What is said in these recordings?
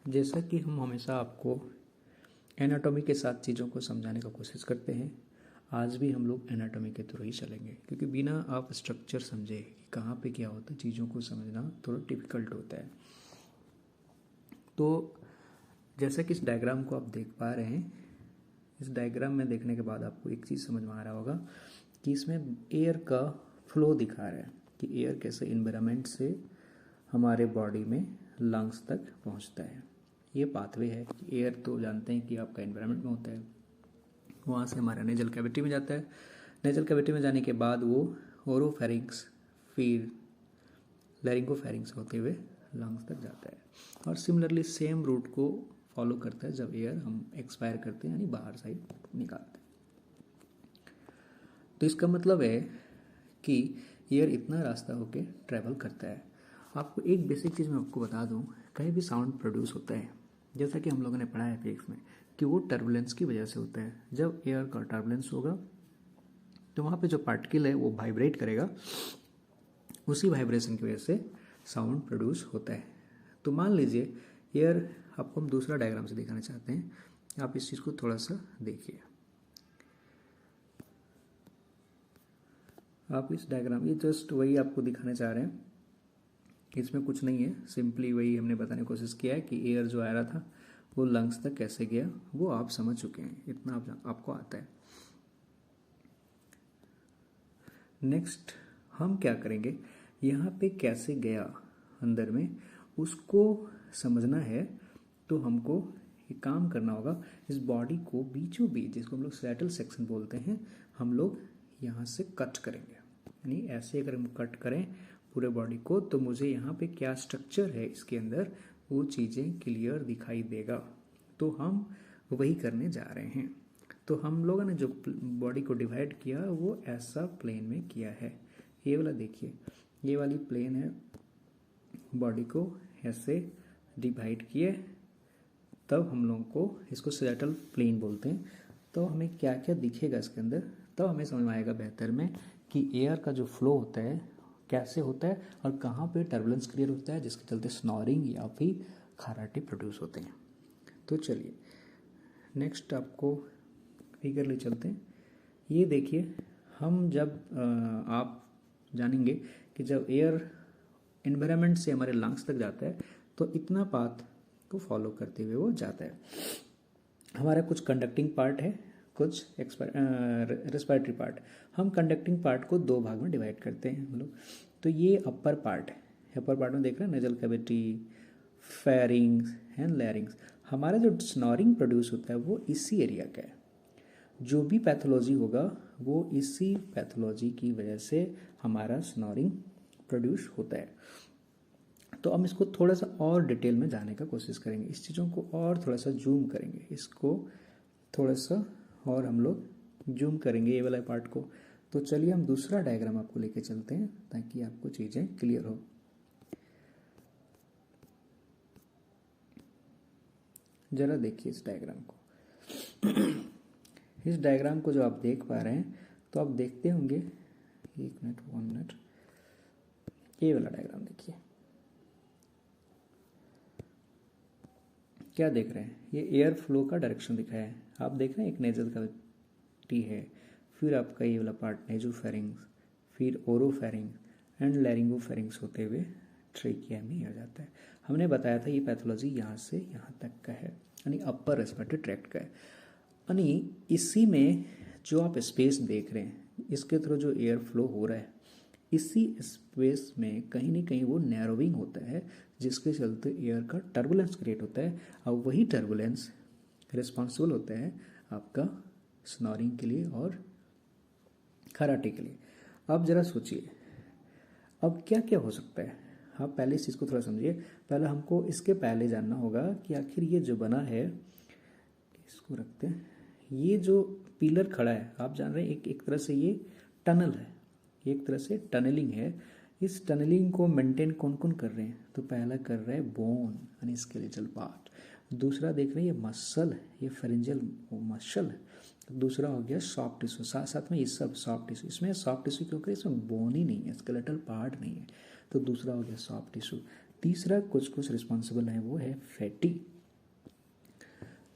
जैसा कि हम हमेशा आपको एनाटॉमी के साथ चीज़ों को समझाने का कोशिश करते हैं, आज भी हम लोग एनाटॉमी के थ्रू ही चलेंगे, क्योंकि बिना आप स्ट्रक्चर समझे कि कहाँ पे क्या होता है चीज़ों को समझना थोड़ा डिफ़िकल्ट होता है। तो जैसा कि इस डायग्राम को आप देख पा रहे हैं, इस डायग्राम में देखने के बाद आपको एक चीज़ समझ में आ रहा होगा कि इसमें एयर का फ्लो दिखा रहा है कि एयर कैसे इन्वायरमेंट से हमारे बॉडी में लंग्स तक पहुंचता है। ये पाथवे है कि एयर तो जानते हैं कि आपका इन्वायरमेंट में होता है, वहाँ से हमारा नेजल कैविटी में जाता है, नेजल कैविटी में जाने के बाद वो ओरोफेरिंक्स फिर लैरिंगोफेरिंक्स होते हुए लंग्स तक जाता है। और सिमिलरली सेम रूट को फॉलो करता है जब एयर हम एक्सपायर करते हैं, यानी बाहर साइड निकालते हैं। तो इसका मतलब है कि एयर इतना रास्ता होके ट्रैवल करता है। आपको एक बेसिक चीज़ मैं आपको बता दूं, कहीं भी साउंड प्रोड्यूस होता है, जैसा कि हम लोगों ने पढ़ा है फिजिक्स में, कि वो टर्बुलेंस की वजह से होता है। जब एयर का टर्बुलेंस होगा तो वहाँ पे जो पार्टिकल है वो वाइब्रेट करेगा, उसी वाइब्रेशन की वजह से साउंड प्रोड्यूस होता है। तो मान लीजिए एयर, आपको हम दूसरा डायग्राम से दिखाना चाहते हैं, आप इस चीज़ को थोड़ा सा देखिए। आप इस डायग्राम, ये जस्ट वही आपको दिखाना चाह रहे हैं, इसमें कुछ नहीं है, सिंपली वही हमने बताने की कोशिश किया है कि एयर जो आ रहा था वो लंग्स तक कैसे गया, वो आप समझ चुके हैं, इतना आपको आता है। नेक्स्ट हम क्या करेंगे, यहाँ पे कैसे गया अंदर में उसको समझना है। तो हमको एक काम करना होगा, इस बॉडी को बीचों बीच, जिसको हम लोग सैटल सेक्शन बोलते हैं, हम लोग यहाँ से कट करेंगे। यानी ऐसे अगर हम कट करें पूरे बॉडी को, तो मुझे यहाँ पे क्या स्ट्रक्चर है इसके अंदर वो चीज़ें क्लियर दिखाई देगा। तो हम वही करने जा रहे हैं। तो हम लोगों ने जो बॉडी को डिवाइड किया वो ऐसा प्लेन में किया है। ये वाला देखिए, ये वाली प्लेन है, बॉडी को ऐसे डिवाइड किए, तब हम लोगों को इसको सैटल प्लेन बोलते हैं। तो हमें क्या क्या दिखेगा इसके अंदर, तब हमें समझ में आएगा बेहतर में कि एयर का जो फ्लो होता है कैसे होता है और कहाँ पे टर्बुलेंस क्रिएट होता है, जिसके चलते स्नोरिंग या फिर खराटे प्रोड्यूस होते हैं। तो चलिए नेक्स्ट आपको फिगर ले चलते हैं। ये देखिए, हम जब आप जानेंगे कि जब एयर एनवायरनमेंट से हमारे लंग्स तक जाता है तो इतना पाथ को फॉलो करते हुए वो जाता है। हमारा कुछ कंडक्टिंग पार्ट है, कुछ रेस्पिरेटरी पार्ट। हम कंडक्टिंग पार्ट को दो भाग में डिवाइड करते हैं हम लोग। तो ये अपर पार्ट है, अपर पार्ट में देख रहे हैं नेजल कैविटी, फेरिंग्स एंड लैरिंग्स। हमारा जो स्नोरिंग प्रोड्यूस होता है वो इसी एरिया का है। जो भी पैथोलॉजी होगा वो इसी पैथोलॉजी की वजह से हमारा स्नोरिंग प्रोड्यूस होता है। तो हम इसको थोड़ा सा और डिटेल में जानने का कोशिश करेंगे, इस चीज़ों को और थोड़ा सा जूम करेंगे, इसको थोड़ा सा और हम लोग जूम करेंगे ये वाला पार्ट को। तो चलिए हम दूसरा डायग्राम आपको लेके चलते हैं ताकि आपको चीज़ें क्लियर हो। जरा देखिए इस डायग्राम को। इस डायग्राम को जो आप देख पा रहे हैं, तो आप देखते होंगे, एक मिनट, 1 मिनट, ये वाला डायग्राम देखिए। क्या देख रहे हैं, ये एयर फ्लो का डायरेक्शन दिखाया है। आप देख रहे हैं एक नेजल कैविटी है, फिर आपका ये वाला पार्ट नेजोफेरिंग्स, फिर ओरोफेरिंग्स एंड लैरिंगोफेरिंग्स होते हुए ट्रेकिया में आ जाता है। हमने बताया था ये पैथोलॉजी यहाँ से यहाँ तक का है, यानी अपर रेस्पिरेटरी ट्रैक्ट का है। यानी इसी में जो आप स्पेस देख रहे हैं, इसके थ्रू जो एयर फ्लो हो रहा है, इसी स्पेस में कहीं ना कहीं वो नैरोविंग होता है, जिसके चलते एयर का टर्बुलेंस क्रिएट होता है। और वही टर्बुलेंस रिस्पॉन्सिबल होता है आपका स्नोरिंग के लिए और खराटे के लिए। अब जरा सोचिए अब क्या क्या हो सकता है। आप पहले इस चीज़ को थोड़ा समझिए। पहले हमको इसके पहले जानना होगा कि आखिर ये जो बना है, इसको रखते हैं, ये जो पिलर खड़ा है, आप जान रहे हैं एक तरह से ये टनल है, एक तरह से टनलिंग है। इस टनलिंग को मेंटेन कौन कौन कर रहे हैं, तो पहला कर रहा है बोन यानी स्केलेटल पार्ट, दूसरा देख रहे हैं ये मसल है, ये फेरेंजियल मसल है, दूसरा हो गया सॉफ्ट टिश्यू, साथ साथ में ये सब सॉफ्ट टिश्यू। इसमें सॉफ्ट टिश्यू क्योंकि इसमें बोन ही नहीं है, स्केलेटल पार्ट नहीं है, तो दूसरा हो गया सॉफ्ट टिश्यू। तीसरा कुछ कुछ रिस्पॉन्सिबल है, वो है फैटी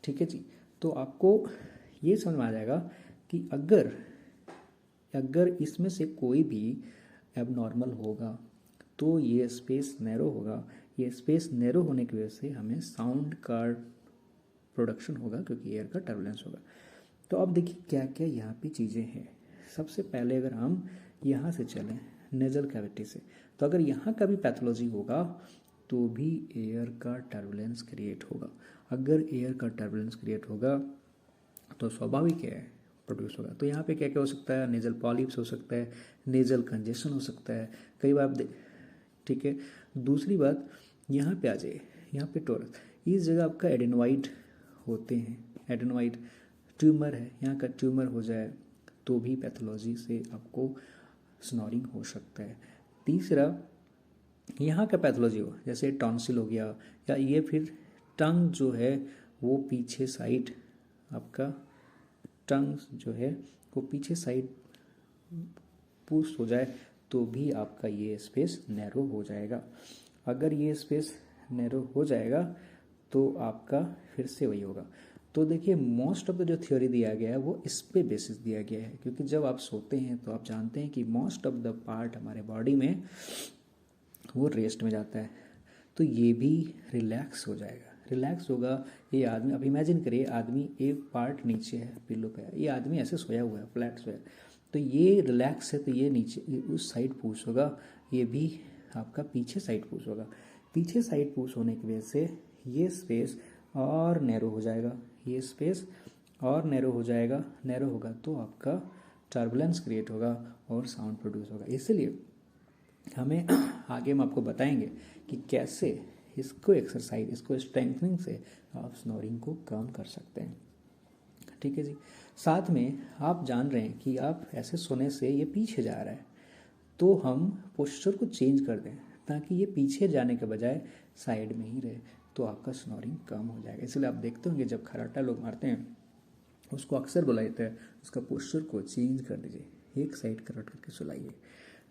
ठीक है जी। तो आपको ये समझ में आ जाएगा कि अगर अगर इसमें से कोई भी एबनॉर्मल होगा तो ये स्पेस नैरो होगा। ये स्पेस नैरो होने की वजह से हमें साउंड का प्रोडक्शन होगा क्योंकि एयर का टर्बुलेंस होगा। तो अब देखिए क्या क्या यहाँ पे चीज़ें हैं। सबसे पहले अगर हम यहाँ से चलें नेजल कैविटी से, तो अगर यहाँ का भी पैथोलॉजी होगा तो भी एयर का टर्बुलेंस क्रिएट होगा। अगर एयर का टर्बुलेंस क्रिएट होगा तो स्वाभाविक है प्रोड्यूस होगा। तो यहाँ पे क्या क्या हो सकता है, नेजल पॉलिप्स हो सकता है, नेजल कंजेशन हो सकता है कई बार ठीक है। दूसरी बात यहाँ पे आ जाइए, यहाँ पे टोरस, इस जगह आपका एडेनोइड होते हैं, एडेनोइड ट्यूमर है, यहाँ का ट्यूमर हो जाए तो भी पैथोलॉजी से आपको स्नोरिंग हो सकता है। तीसरा यहाँ का पैथोलॉजी हो जैसे टॉन्सिल हो गया, या ये फिर टंग जो है वो पीछे साइड, आपका टंग जो है वो पीछे साइड पुश हो जाए तो भी आपका ये स्पेस नैरो हो जाएगा। अगर ये स्पेस नैरो हो जाएगा तो आपका फिर से वही होगा। तो देखिए मोस्ट ऑफ द जो थ्योरी दिया गया है वो इस पे बेसिस दिया गया है, क्योंकि जब आप सोते हैं तो आप जानते हैं कि मोस्ट ऑफ द पार्ट हमारे बॉडी में वो रेस्ट में जाता है, तो ये भी रिलैक्स हो जाएगा, रिलैक्स होगा। ये आदमी, अब इमेजिन करिए आदमी एक पार्ट नीचे है पिल्लो पे, ये आदमी ऐसे सोया हुआ है, फ्लैट सोया, तो ये रिलैक्स है तो ये नीचे उस साइड पुश होगा, ये भी आपका पीछे साइड पुश होगा। पीछे साइड पुश होने की वजह से ये स्पेस और नैरो हो जाएगा, ये स्पेस और नैरो हो जाएगा, नैरो होगा तो आपका टर्बुलेंस क्रिएट होगा और साउंड प्रोड्यूस होगा। इसलिए हमें आगे हम आपको बताएंगे कि कैसे इसको एक्सरसाइज, इसको स्ट्रेंथनिंग से आप स्नोरिंग को कम कर सकते हैं। ठीक है जी। साथ में आप जान रहे हैं कि आप ऐसे सोने से ये पीछे जा रहा है, तो हम पोस्चर को चेंज कर दें ताकि ये पीछे जाने के बजाय साइड में ही रहे, तो आपका स्नोरिंग कम हो जाएगा। इसलिए आप देखते होंगे जब खर्राटा लोग मारते हैं उसको अक्सर बोला जाता है उसका पोस्चर को चेंज कर दीजिए, एक साइड करवट करके सुलाइए।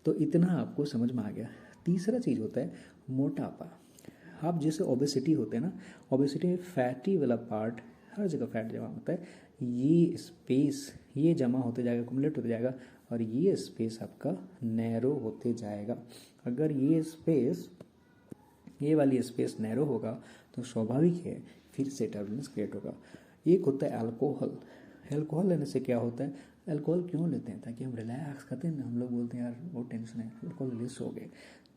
तो इतना आपको समझ में आ गया। तीसरा चीज़ होता है मोटापा। आप जैसे ओबेसिटी होते हैं ना, ओबेसिटी में फैटी वाला पार्ट, हर जगह फैट जमा होता है, ये स्पेस ये जमा होते जाएगा, एक्युमुलेट होते जाएगा और ये स्पेस आपका नैरो होते जाएगा। अगर ये स्पेस, ये वाली स्पेस नैरो होगा तो स्वाभाविक है फिर से टर्बुलेंस क्रिएट होगा। एक होता है अल्कोहल। अल्कोहल लेने से क्या होता है, अल्कोहल क्यों लेते हैं, ताकि हम रिलैक्स करते हैं ना, हम लोग बोलते हैं यार वो टेंशन है, अल्कोहल रिलीज हो गए,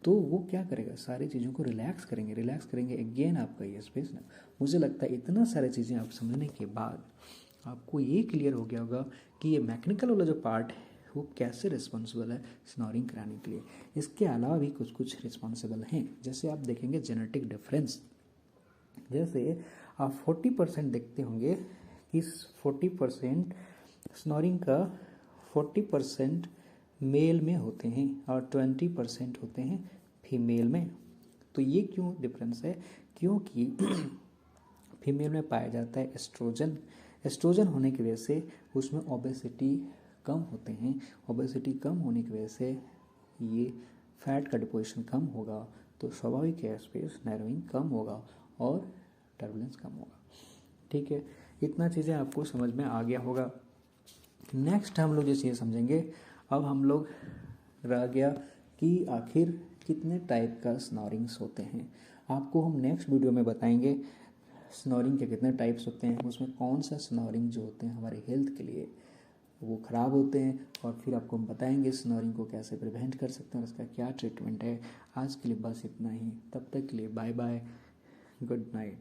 तो वो क्या करेगा, सारी चीज़ों को रिलैक्स करेंगे, रिलैक्स करेंगे अगेन आपका ये स्पेस ना। मुझे लगता है इतना सारी चीज़ें आप समझने के बाद आपको ये क्लियर हो गया होगा कि ये मैकेनिकल वाला जो पार्ट है वो कैसे रिस्पॉन्सिबल है स्नोरिंग कराने के लिए। इसके अलावा भी कुछ कुछ रिस्पॉन्सिबल हैं, जैसे आप देखेंगे जेनेटिक डिफरेंस। जैसे आप 40% देखते होंगे कि 40% स्नोरिंग का 40% मेल में होते हैं और 20% होते हैं फीमेल में। तो ये क्यों डिफरेंस है, क्योंकि फीमेल में पाया जाता है एस्ट्रोजन, एस्ट्रोजन होने की वजह से उसमें ओबेसिटी कम होते हैं, ओबेसिटी कम होने की वजह से ये फैट का डिपोजिशन कम होगा, तो स्वाभाविक है स्पेस नैरोइंग कम होगा और टर्बुलेंस कम होगा। ठीक है, इतना चीज़ें आपको समझ में आ गया होगा। नेक्स्ट हम लोग जो चीज़ समझेंगे, अब हम लोग रह गया कि आखिर कितने टाइप का स्नोरिंग्स होते हैं। आपको हम नेक्स्ट वीडियो में बताएंगे स्नोरिंग के कितने टाइप्स होते हैं, उसमें कौन सा स्नोरिंग जो होते हैं हमारे हेल्थ के लिए वो ख़राब होते हैं, और फिर आपको हम बताएंगे स्नोरिंग को कैसे प्रिवेंट कर सकते हैं और उसका क्या ट्रीटमेंट है। आज के लिए बस इतना ही, तब तक के लिए बाय बाय, गुड नाइट।